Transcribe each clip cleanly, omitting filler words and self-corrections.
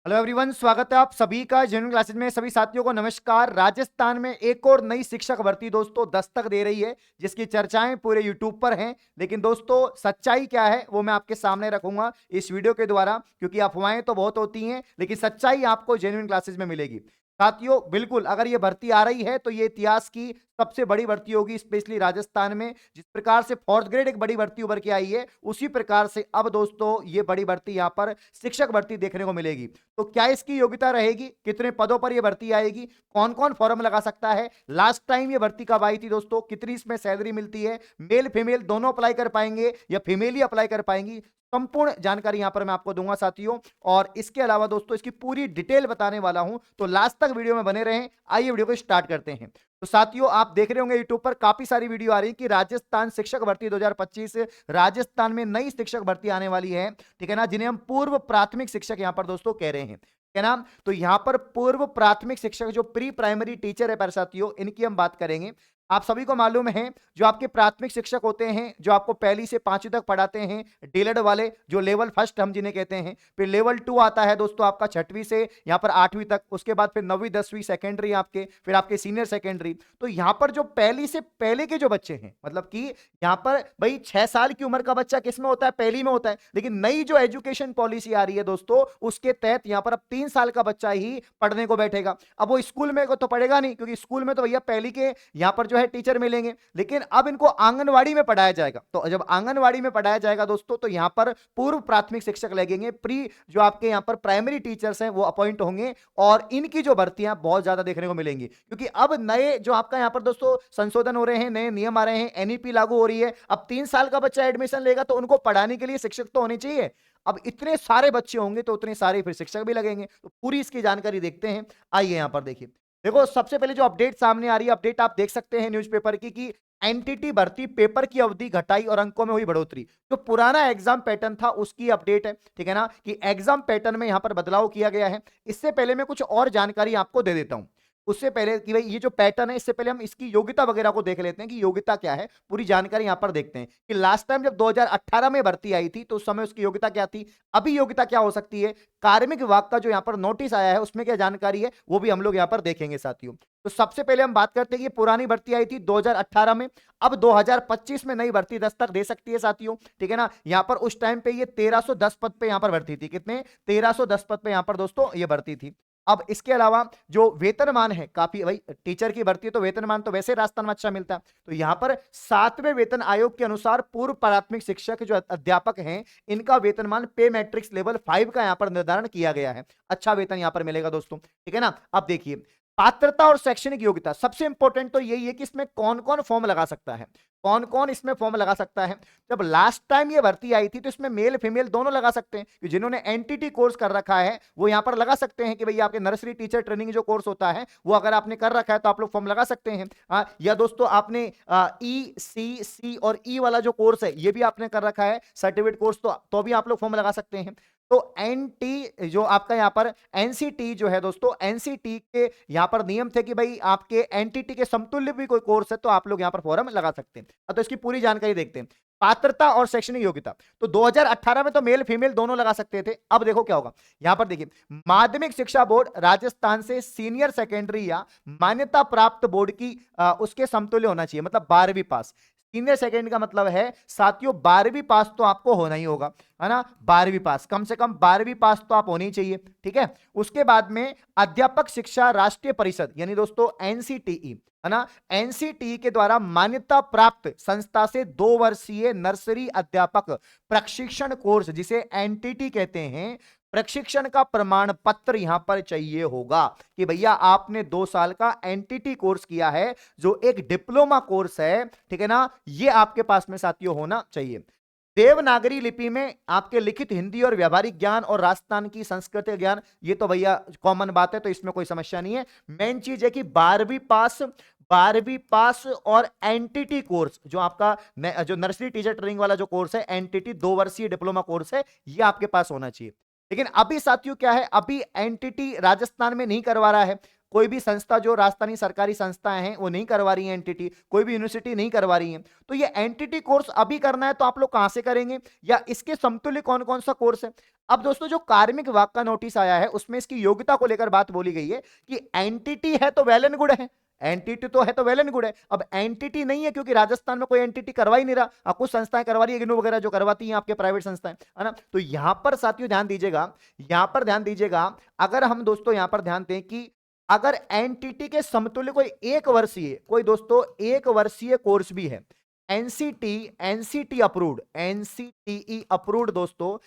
Hello everyone, स्वागत है आप सभी का जेन्युइन क्लासेस में। सभी साथियों को नमस्कार। राजस्थान में एक और नई शिक्षक भर्ती दोस्तों दस्तक दे रही है, जिसकी चर्चाएं पूरे यूट्यूब पर हैं। लेकिन दोस्तों सच्चाई क्या है वो मैं आपके सामने रखूंगा इस वीडियो के द्वारा, क्योंकि अफवाहें तो बहुत होती हैं लेकिन सच्चाई आपको जेन्युइन क्लासेस में मिलेगी। साथियों बिल्कुल, अगर ये भर्ती आ रही है तो ये इतिहास की सबसे बड़ी भर्ती होगी, स्पेशली राजस्थान में। जिस प्रकार से फोर्थ ग्रेड एक बड़ी भर्ती उभर के आई है, उसी प्रकार से अब दोस्तों ये बड़ी भर्ती यहां पर शिक्षक भर्ती देखने को मिलेगी। तो क्या इसकी योग्यता रहेगी, कितने पदों पर यह भर्ती आएगी, कौन कौन फॉर्म लगा सकता है, लास्ट टाइम ये भर्ती कब आई थी दोस्तों, कितनी इसमें सैलरी मिलती है, मेल फीमेल दोनों अप्लाई कर पाएंगे या फीमेल ही अप्लाई कर पाएंगी, संपूर्ण जानकारी यहां पर मैं आपको दूंगा साथियों। और इसके अलावा दोस्तों इसकी पूरी डिटेल बताने वाला हूं, तो लास्ट तक वीडियो में बने रहें। आइए वीडियो को स्टार्ट करते हैं। तो साथियों आप देख रहे होंगे यूट्यूब पर काफी सारी वीडियो आ रही है कि राजस्थान शिक्षक भर्ती 2025, राजस्थान में नई शिक्षक भर्ती आने वाली है, ठीक है ना, जिन्हें हम पूर्व प्राथमिक शिक्षक यहां पर दोस्तों कह रहे हैं, क्या नाम। तो यहां पर पूर्व प्राथमिक शिक्षक जो प्री प्राइमरी टीचर है पर साथियों, इनकी हम बात करेंगे। आप सभी को मालूम है जो आपके प्राथमिक शिक्षक होते हैं, जो आपको पहली से पांचवी तक पढ़ाते हैं, डीएलएड वाले, जो लेवल फर्स्ट हम जिन्हें कहते हैं, फिर लेवल 2 आता है दोस्तों आपका छठवीं से यहां पर आठवीं तक, उसके बाद फिर नौवीं दसवीं सेकेंडरी आपके, फिर आपके सीनियर सेकेंडरी। तो यहां पर जो पहली से पहले के जो बच्चे हैं, मतलब कि यहां पर भाई 6 साल की उम्र का बच्चा किस में होता है, पहली में होता है। लेकिन नई जो एजुकेशन पॉलिसी आ रही है दोस्तों, उसके तहत यहां पर अब 3 साल का बच्चा ही पढ़ने को बैठेगा। अब वो स्कूल में तो पढ़ेगा नहीं, क्योंकि स्कूल में तो भैया पहली के यहां पर जो है टीचर मिलेंगे, लेकिन अब इनको आंगनवाड़ी में पढ़ाया जाएगा। तो जब आंगनवाड़ी में पढ़ाया जाएगा दोस्तों, तो यहां पर पूर्व प्राथमिक शिक्षक लगेंगे, प्री जो आपके यहां पर प्राइमरी टीचर्स हैं वो अपॉइंट होंगे, और इनकी जो भर्तियां बहुत ज्यादा देखने को मिलेंगी, क्योंकि अब नए जो आपका यहां पर दोस्तों संशोधन हो रहे हैं, नए नियम आ रहे हैं, एनईपी लागू हो रही है। अब 3 साल का बच्चा एडमिशन लेगा तो उनको पढ़ाने के लिए शिक्षक तो होने चाहिए। अब इतने सारे बच्चे होंगे तो उतने सारे फिर शिक्षक भी लगेंगे। तो पूरी इसकी जानकारी देखते हैं। आइए यहां पर देखिए, देखो सबसे पहले जो अपडेट सामने आ रही है, अपडेट आप देख सकते हैं न्यूज़पेपर की कि एनटीटी भर्ती पेपर की अवधि घटाई और अंकों में हुई बढ़ोतरी। जो पुराना एग्जाम पैटर्न था उसकी अपडेट है, ठीक है ना, कि एग्जाम पैटर्न में यहां पर बदलाव किया गया है। इससे पहले मैं कुछ और जानकारी आपको दे देता हूं, उससे पहले कि भाई ये जो पैटर्न है, इससे पहले हम इसकी योग्यता वगैरह को देख लेते हैं कि योग्यता क्या है। पूरी जानकारी यहां पर देखते हैं कि लास्ट टाइम जब 2018 में भर्ती आई थी तो उस समय उसकी योग्यता क्या थी, अभी योग्यता क्या हो सकती है। कार्मिक विभाग का जो यहां पर नोटिस आया है उसमें क्या जानकारी है वो भी हम लोग यहां पर देखेंगे साथियों। तो सबसे पहले हम बात करते हैं कि पुरानी भर्ती आई थी 2018 में, अब 2025 में नई भर्ती दस्तक दे सकती है साथियों, ठीक है ना। यहां पर उस टाइम पे ये 1310 पद पे यहां पर भर्ती थी, कितने, 1310 पद पे यहां पर दोस्तों ये भर्ती थी। अब इसके अलावा जो वेतनमान है, काफी भाई टीचर की भर्ती है तो वेतनमान तो वैसे राजस्थान में अच्छा मिलता है। तो यहां पर 7वें वेतन आयोग के अनुसार पूर्व प्राथमिक शिक्षक जो अध्यापक हैं, इनका वेतनमान पे मैट्रिक्स लेवल 5 का यहां पर निर्धारण किया गया है। अच्छा वेतन यहां पर मिलेगा दोस्तों, ठीक है ना। अब देखिए पात्रता और शैक्षणिक योग्यता, सबसे इंपॉर्टेंट तो यही है कि इसमें कौन कौन फॉर्म लगा सकता है, कौन कौन इसमें फॉर्म लगा सकता है। जब लास्ट टाइम ये भर्ती आई थी तो इसमें मेल फीमेल दोनों लगा सकते हैं, कि जिन्होंने एनटीटी कोर्स कर रखा है वो यहां पर लगा सकते हैं कि भैया आपके नर्सरी टीचर ट्रेनिंग जो कोर्स होता है वो अगर आपने कर रखा है तो आप लोग फॉर्म लगा सकते हैं। या दोस्तों आपने ई सी सी और ई वाला जो कोर्स है ये भी आपने कर रखा है सर्टिफिकेट कोर्स, तो भी आप लोग फॉर्म लगा सकते हैं। तो एनटी जो आपका यहां पर एनसीटी जो है दोस्तों, एनसीटी के यहां पर नियम थे कि भाई आपके एनटीटी के समतुल्य भी कोई कोर्स है तो आप लोग यहां पर फॉर्म लगा सकते हैं। तो इसकी पूरी जानकारी देखते हैं। पात्रता और शैक्षणिक योग्यता, तो 2018 में तो मेल फीमेल दोनों लगा सकते थे। अब देखो क्या होगा, यहां पर देखिए माध्यमिक शिक्षा बोर्ड राजस्थान से सीनियर सेकेंडरी या मान्यता प्राप्त बोर्ड की उसके समतुल्य होना चाहिए, मतलब 12वीं पास। सीनियर सेकेंड का मतलब है साथियों 12वीं पास तो आपको होना ही होगा, है ना। 12वीं पास, कम से कम 12वीं पास तो आप होनी चाहिए, ठीक है। उसके बाद में अध्यापक शिक्षा राष्ट्रीय परिषद यानी दोस्तों एनसीटीई, है ना, एनसीटी के द्वारा मान्यता प्राप्त संस्था से 2 वर्षीय नर्सरी अध्यापक प्रशिक्षण कोर्स, जिसे एनटीटी कहते हैं, प्रशिक्षण का प्रमाण पत्र यहां पर चाहिए होगा कि भैया आपने 2 साल का एनटीटी कोर्स किया है, जो एक डिप्लोमा कोर्स है, ठीक है ना, ये आपके पास में साथियों होना चाहिए। देवनागरी लिपि में आपके लिखित हिंदी और व्यवहारिक ज्ञान और राजस्थान की संस्कृति ज्ञान, ये तो भैया कॉमन बात है तो इसमें कोई समस्या नहीं है। मेन चीज है कि 12वीं पास और एनटीटी कोर्स जो आपका जो नर्सरी टीचर ट्रेनिंग वाला जो कोर्स है, एनटीटी 2 वर्षीय डिप्लोमा कोर्स है, ये आपके पास होना चाहिए। लेकिन अभी साथियों क्या है, अभी एनटीटी राजस्थान में नहीं करवा रहा है, कोई भी संस्था जो राजस्थानी सरकारी संस्थाएं हैं वो नहीं करवा रही है एनटीटी, कोई भी यूनिवर्सिटी नहीं करवा रही है। तो ये एनटीटी कोर्स अभी करना है तो आप लोग कहां से करेंगे, या इसके समतुल्य कौन कौन सा कोर्स है। अब दोस्तों जो कार्मिक विभाग का नोटिस आया है उसमें इसकी योग्यता को लेकर बात बोली गई है कि एनटीटी है तो वेल एंड गुड है, एनटीटी तो है तो वेल एंड गुड है। अब एनटीटी नहीं है क्योंकि राजस्थान में कोई एनटीटी करवा ही नहीं रहा, कुछ संस्थाएं करवा रही है, इग्नू वगैरह जो करवाती हैं आपके प्राइवेट संस्थाएं, है ना। तो यहां पर साथियों ध्यान दीजिएगा, यहां पर ध्यान दीजिएगा, अगर हम दोस्तों यहां पर ध्यान दें कि अगर एनटीटी के समतुल्य कोई एक वर्षीय, कोई दोस्तों एक वर्षीय कोर्स भी है, NCT, NCT approved, NCTE approved दोस्तों,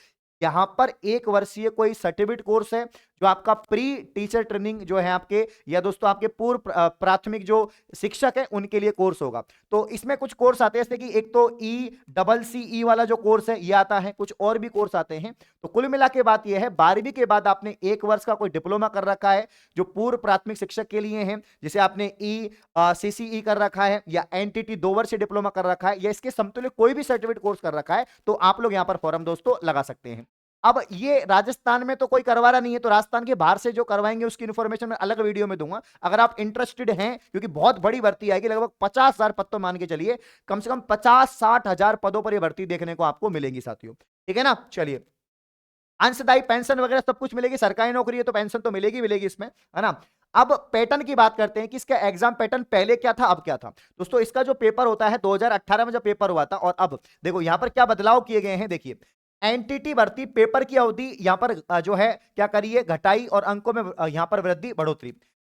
यहां पर एक वर्षीय कोई सर्टिफिकेट कोर्स है जो आपका प्री टीचर ट्रेनिंग जो है आपके, या दोस्तों आपके पूर्व प्राथमिक जो शिक्षक है उनके लिए कोर्स होगा। तो इसमें कुछ कोर्स आते हैं जैसे कि एक तो ECCE वाला जो कोर्स है ये आता है, कुछ और भी कोर्स आते हैं। तो कुल मिला के बात यह है 12वीं के बाद आपने एक वर्ष का कोई डिप्लोमा कर रखा है जो पूर्व प्राथमिक शिक्षक के लिए है, जिसे आपने ECCE कर रखा है, या एनटीटी 2 वर्ष डिप्लोमा कर रखा है, या इसके समतुल्य कोई भी सर्टिफिकेट कोर्स कर रखा है, तो आप लोग यहां पर फॉर्म दोस्तों लगा सकते हैं। अब ये राजस्थान में तो कोई करवा रहा नहीं है, तो राजस्थान के बाहर से जो करवाएंगे उसकी इन्फॉर्मेशन मैं अलग वीडियो में दूंगा। अगर आप इंटरेस्टेड हैं, क्योंकि बहुत बड़ी भर्ती आएगी, लगभग 50,000 पद तो मान के चलिए, कम से कम 50-60 हजार पदों पर यह भर्ती देखने को आपको मिलेगी साथियों, ठीक है ना। चलिए, अंशदायी पेंशन वगैरह सब कुछ मिलेगी, सरकारी नौकरी है तो पेंशन तो मिलेगी मिलेगी इसमें, है ना। अब पैटर्न की बात करते हैं कि इसका एग्जाम पैटर्न पहले क्या था अब क्या था। दोस्तों इसका जो पेपर होता है 2018 में जब पेपर हुआ था, और अब देखो यहां पर क्या बदलाव किए गए हैं। देखिए, एनटीटी भर्ती पेपर की अवधि यहां पर जो है क्या करिए घटाई, और अंकों में यहां पर वृद्धि बढ़ोतरी।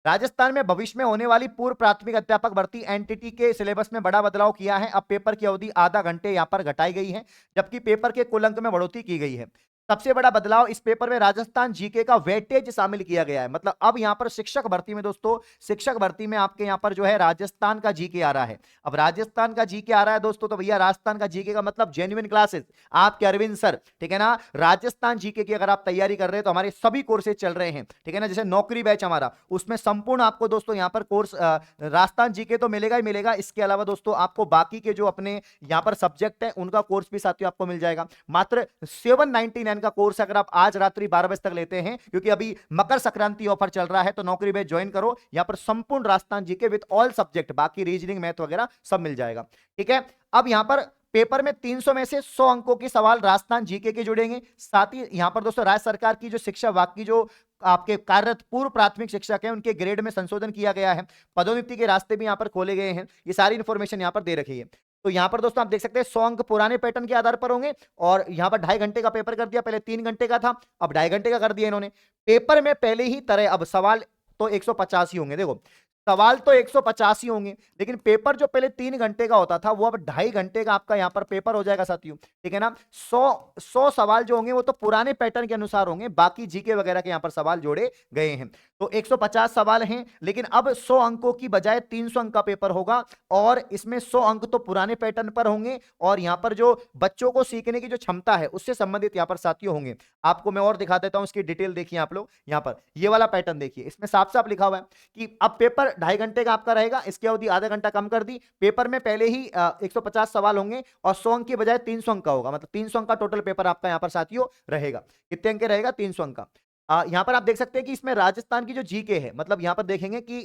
राजस्थान में भविष्य में होने वाली पूर्व प्राथमिक अध्यापक भर्ती एनटीटी के सिलेबस में बड़ा बदलाव किया है। अब पेपर की अवधि आधा घंटे यहां पर घटाई गई है, जबकि पेपर के कुल अंक में बढ़ोतरी की गई है। सबसे बड़ा बदलाव इस पेपर में राजस्थान जीके का वेटेज शामिल किया गया है। मतलब अब यहां पर शिक्षक भर्ती में दोस्तों, शिक्षक भर्ती में आपके यहां पर जो है राजस्थान का जीके आ रहा है। अब राजस्थान का जीके आ रहा है दोस्तों, तो भैया राजस्थान का जीके का मतलब जेन्युइन क्लासेस, आपके अरविंद सर, ठीक है ना। राजस्थान जीके की अगर आप तैयारी कर रहे हैं तो हमारे सभी कोर्सेज चल रहे हैं, ठीक है ना। जैसे नौकरी बैच हमारा, उसमें संपूर्ण आपको दोस्तों यहां पर कोर्स राजस्थान जीके तो मिलेगा ही मिलेगा, इसके अलावा दोस्तों आपको बाकी के जो अपने यहां पर सब्जेक्ट है उनका कोर्स भी साथियों आपको मिल जाएगा। मात्र 799 का कोर्स अगर आप आज रात्रि 12 बजे तक लेते हैं, क्योंकि अभी मकर संक्रांति ऑफर चल रहा है, तो नौकरी बैच ज्वाइन करो। यहां पर संपूर्ण Rajasthan GK with all subject, बाकी रीजनिंग मैथ वगैरह सब मिल जाएगा, ठीक है। अब यहां पर पेपर में 300 में से 100 अंकों के सवाल राजस्थान जीके के जुड़ेंगे। साथ ही यहां पर दोस्तों राज्य सरकार की जो शिक्षा विभाग की जो आपके कार्यरत पूर्व प्राथमिक शिक्षक हैं उनके ग्रेड में संशोधन किया गया है, पदोन्नति के रास्ते भी यहां पर खोले गए हैं। ये सारी इंफॉर्मेशन यहां पर दे रखी है। तो यहां पर दोस्तों आप देख सकते हैं 100 अंक पुराने पैटर्न के आधार पर होंगे, और यहां पर 2.5 घंटे का पेपर कर दिया, पहले 3 घंटे का था, अब 2.5 घंटे का कर दिया इन्होंने। पेपर में पहले ही तरह अब सवाल तो 150 ही होंगे, देखो सवाल तो 150 ही होंगे, लेकिन पेपर जो पहले 3 घंटे का होता था वो अब 2.5 घंटे का आपका यहां पर पेपर हो जाएगा साथियों, ठीक है ना। 100 सवाल जो होंगे वो तो पुराने पैटर्न के अनुसार होंगे, बाकी जीके वगैरह के यहां पर सवाल जोड़े गए हैं। तो 150 सवाल हैं, लेकिन अब 100 अंकों की बजाय 300 अंक का पेपर होगा, और इसमें 100 अंक तो पुराने पैटर्न पर होंगे, और यहां पर जो बच्चों को सीखने की जो क्षमता है उससे संबंधित यहां पर साथियों होंगे। आपको मैं और दिखा देता हूं, इसकी डिटेल देखिए आप लोग। यहां पर ये वाला पैटर्न देखिए, इसमें साफ साफ लिखा हुआ है कि अब पेपर 2.5 घंटे का आपका रहेगा, इसकी अवधि आधा घंटा कम कर दी। पेपर में पहले ही 150 सवाल होंगे, और 100 अंक की बजाय 300 अंक का होगा, मतलब 300 अंक का टोटल पेपर आपका यहां पर साथियों रहेगा। कितने अंक रहेगा? 300 अंक का। यहां पर आप देख सकते हैं कि इसमें राजस्थान की जो जीके है, मतलब यहां पर देखेंगे कि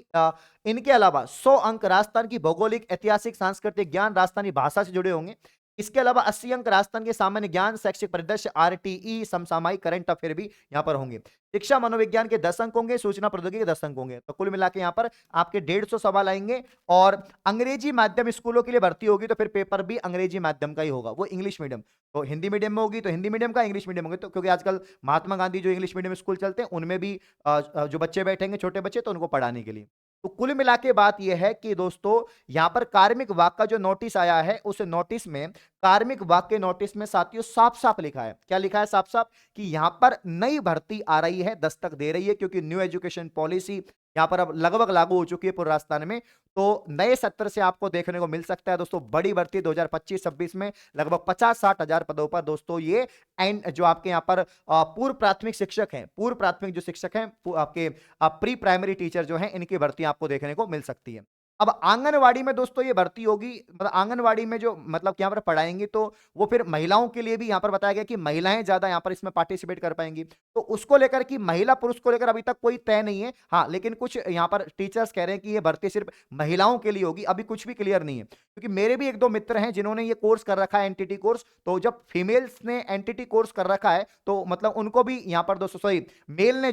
इनके अलावा 100 अंक राजस्थान की भौगोलिक, ऐतिहासिक, सांस्कृतिक ज्ञान, राजस्थानी भाषा से जुड़े होंगे। इसके अलावा 80 अंक राजस्थान के सामान्य ज्ञान, शैक्षिक परिदृश्य, आरटीई, समसामयिक, करंट अफेयर भी यहां पर होंगे। शिक्षा मनोविज्ञान के 10 अंक होंगे, सूचना प्रौद्योगिकी के 10 अंक होंगे। तो कुल मिला के यहां पर आपके 150 सवाल आएंगे। और अंग्रेजी माध्यम स्कूलों के लिए भर्ती होगी तो फिर पेपर भी अंग्रेजी माध्यम का ही होगा, वो इंग्लिश मीडियम। तो हिंदी मीडियम में होगी तो हिंदी मीडियम का, इंग्लिश मीडियम होगी तो, क्योंकि आजकल महात्मा गांधी जो इंग्लिश मीडियम स्कूल चलते हैं उनमें भी जो बच्चे बैठेंगे छोटे बच्चे, तो उनको पढ़ाने के लिए। तो कुल मिला के बात यह है कि दोस्तों यहां पर कार्मिक विभाग का जो नोटिस आया है, उस नोटिस में, कार्मिक विभाग के नोटिस में साथियों साफ साफ लिखा है, क्या लिखा है साफ साफ, कि यहां पर नई भर्ती आ रही है, दस्तक दे रही है, क्योंकि न्यू एजुकेशन पॉलिसी यहां पर अब लगभग लागू हो चुकी है पूरे राजस्थान में। तो नए सत्र से आपको देखने को मिल सकता है दोस्तों बड़ी भर्ती 2025-26 में लगभग 50-60 हजार पदों पर दोस्तों ये एंड जो आपके यहां पर पूर्व प्राथमिक शिक्षक हैं, पूर्व प्राथमिक जो शिक्षक हैं, आपके प्री प्राइमरी टीचर जो हैं, इनकी भर्ती आपको देखने को मिल सकती है। अब आंगनवाड़ी में दोस्तों ये भर्ती होगी, मतलब आंगनवाड़ी में जो मतलब यहाँ पर पढ़ाएंगे, तो वो फिर महिलाओं के लिए भी यहाँ पर बताया गया कि महिलाएं ज्यादा यहाँ पर इसमें पार्टिसिपेट कर पाएंगी। तो उसको लेकर कि महिला पुरुष को लेकर अभी तक कोई तय नहीं है, हाँ, लेकिन कुछ यहाँ पर टीचर्स कह रहे हैं कि ये भर्ती सिर्फ महिलाओं के लिए होगी, अभी कुछ भी क्लियर नहीं है। क्योंकि मेरे भी एक दो मित्र हैं जिन्होंने ये कोर्स कर रखा है, एनटीटी कोर्स, तो जब फीमेल्स ने एनटीटी कोर्स कर रखा है तो मतलब उनको भी यहाँ पर दोस्तों, सॉरी, मेल ने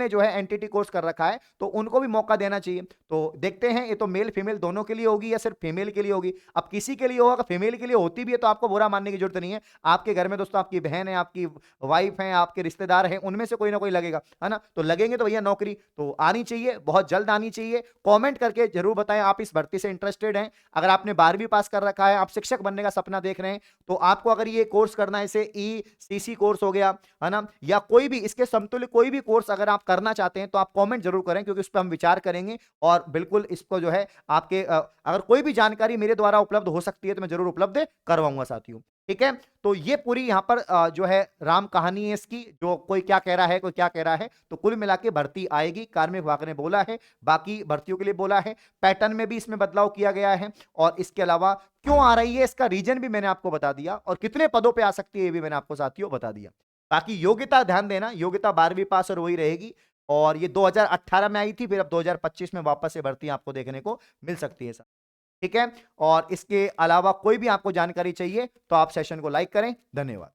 जो है एनटीटी कोर्स कर रखा है, तो उनको भी मौका देना चाहिए। तो देखते हैं, ये तो मेल फीमेल दोनों के लिए होगी या सिर्फ फीमेल के लिए होगी। अब किसी के लिए होगा, फीमेल के लिए होती भी है तो आपको बुरा मानने की जरूरत नहीं है। आपके घर में दोस्तों आपकी बहन है, आपकी वाइफ है, आपके रिश्तेदार हैं, उनमें से कोई ना कोई लगेगा, है ना? तो लगेंगे तो भैया नौकरी तो आनी चाहिए, बहुत जल्द आनी चाहिए। कमेंट करके जरूर बताएं आप इस भर्ती से इंटरेस्टेड हैं। अगर आपने 12वीं पास कर रखा है, आप शिक्षक बनने का सपना देख रहे हैं, तो आपको अगर ये कोर्स करना है, इसे ईसीसी कोर्स हो गया, है ना, या कोई भी इसके समतुल्य कोई भी कोर्स अगर आप करना चाहते हैं, तो आप कमेंट जरूर करें, क्योंकि उस पर हम विचार करेंगे और बिल्कुल इसको जो है आपके अगर कोई भी जानकारी मेरे द्वारा उपलब्ध हो सकती है तो मैं जरूर उपलब्ध करवाऊंगा साथियों। ठीक है, तो ये पूरी यहां पर जो है राम कहानी है इसकी, जो कोई क्या कह रहा है, कोई क्या कह रहा है, तो कुल मिला के भर्ती आएगी, कार्मिक विभाग ने बोला है, बाकी भर्तियों के लिए बोला है। पैटर्न में भी इसमें बदलाव किया गया है, और इसके अलावा क्यों आ रही है इसका रीजन भी मैंने आपको बता दिया, और कितने पदों पर आ सकती है ये भी मैंने आपको साथियों बता दिया। बाकी योग्यता ध्यान देना, योग्यता 12वीं पास और वही रहेगी, और ये 2018 में आई थी, फिर अब 2025 में वापस से भर्ती आपको देखने को मिल सकती है सर। ठीक है, और इसके अलावा कोई भी आपको जानकारी चाहिए तो आप सेशन को लाइक करें। धन्यवाद।